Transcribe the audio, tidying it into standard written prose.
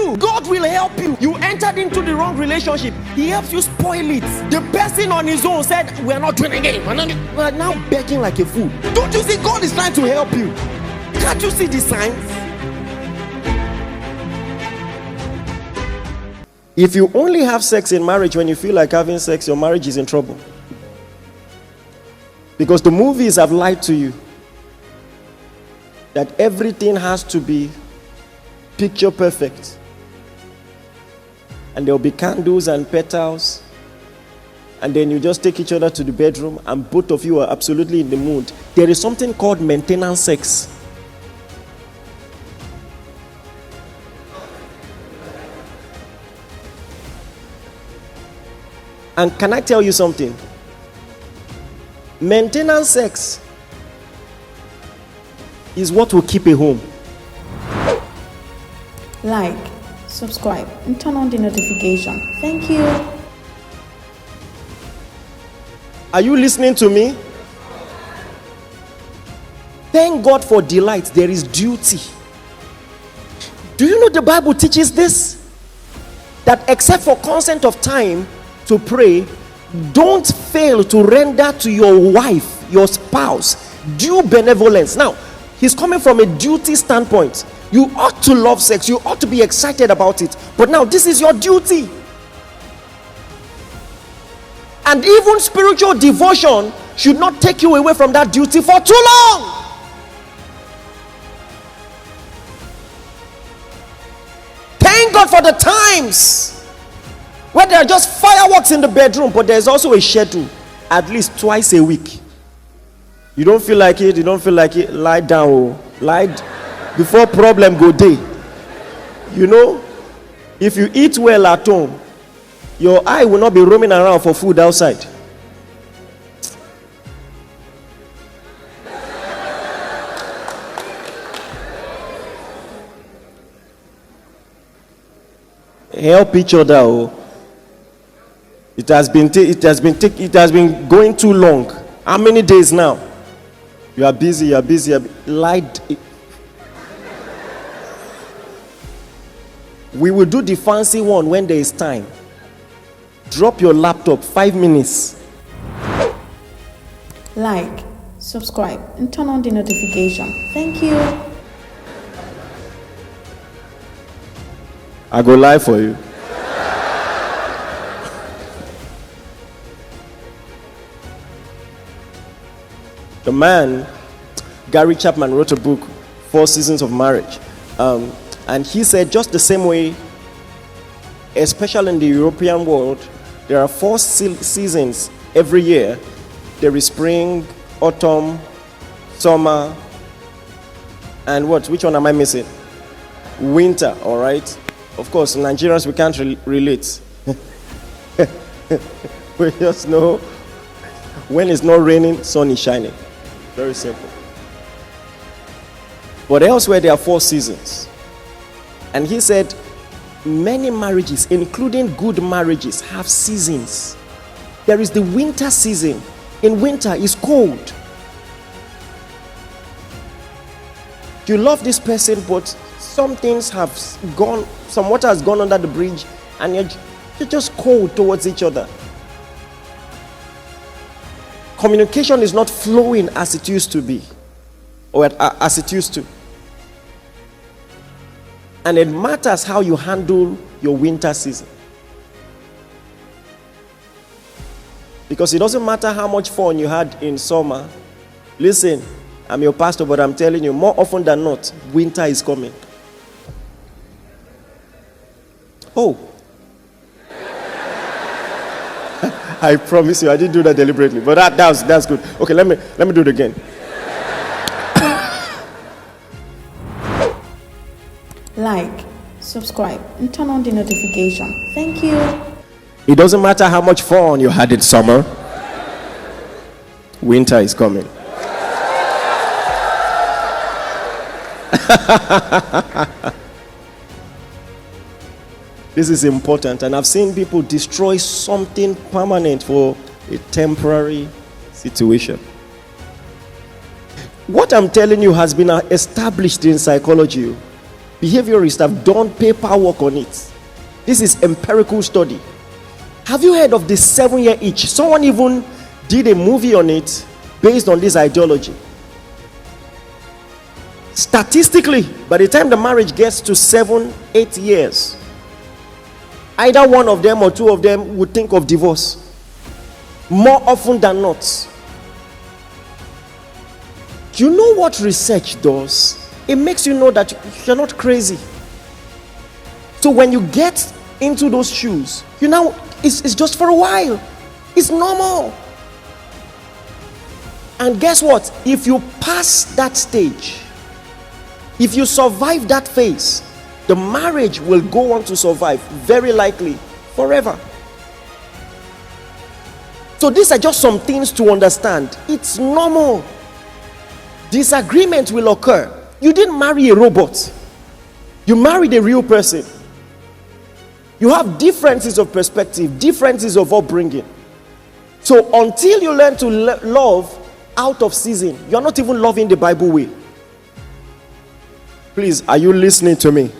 you. God will help you. You entered into the wrong relationship. He helps you spoil it. The person on his own said, we're not doing again. We're now begging like a fool. Don't you see God is trying to help you? Can't you see the signs? If you only have sex in marriage when you feel like having sex, your marriage is in trouble. Because the movies have lied to you that everything has to be picture perfect. And there will be candles and petals. And then you just take each other to the bedroom and both of you are absolutely in the mood. There is something called maintenance sex. And can I tell you something? Maintenance sex is what will keep a home. Like, subscribe, and turn on the notification. Thank you. Are you listening to me? Thank God for delight. There is duty. Do you know the Bible teaches this? That except for consent of time to pray, don't fail to render to your wife, your spouse, due benevolence. Now, he's coming from a duty standpoint. You ought to love sex. You ought to be excited about it. But now, this is your duty. And even spiritual devotion should not take you away from that duty for too long. Thank God for the times where there are just fireworks in the bedroom, but there's also a schedule, at least twice a week. You don't feel like it, lie down. Before problem go day. You know, if you eat well at home, your eye will not be roaming around for food outside. Help each other. Oh. It has been going too long. How many days now? You are busy. We will do the fancy one when there is time. Drop your laptop, 5 minutes. Like, subscribe, and turn on the notification. Thank you. I go live for you. The man, Gary Chapman, wrote a book, 4 Seasons of Marriage. And he said just the same way, especially in the European world, there are 4 seasons every year. There is spring, autumn, summer, and what? Which one am I missing? Winter, all right? Of course, Nigerians, we can't relate. We just know when it's not raining, sun is shining. Very simple. But elsewhere, there are 4 seasons. And he said, many marriages, including good marriages, have seasons. There is the winter season. In winter, it's cold. You love this person, but some things have gone, some water has gone under the bridge, and you're just cold towards each other. Communication is not flowing as it used to be, or as it used to. And it matters how you handle your winter season. Because it doesn't matter how much fun you had in summer. Listen, I'm your pastor, but I'm telling you, more often than not, winter is coming. Oh. I promise you, I didn't do that deliberately, but that's good. Okay, let me do it again. Like, subscribe, and turn on the notification. Thank you. It doesn't matter how much fun you had in summer. Winter is coming. This is important, and I've seen people destroy something permanent for a temporary situation. What I'm telling you has been established in psychology. behaviorists have done paperwork on it. This is empirical study. Have you heard of the 7-year itch? Someone even did a movie on it based on this ideology. Statistically, by the time the marriage gets to 7-8 years, either one of them or two of them would think of divorce. More often than not. You know what research does? It makes you know that you're not crazy. So when you get into those shoes, it's just for a while. It's normal. And guess what? If you pass that stage, if you survive that phase, the marriage will go on to survive, very likely, forever. So these are just some things to understand. It's normal. Disagreement will occur. You didn't marry a robot. You married a real person. You have differences of perspective, differences of upbringing. So until you learn to love out of season, you're not even loving the Bible way. Please, are you listening to me?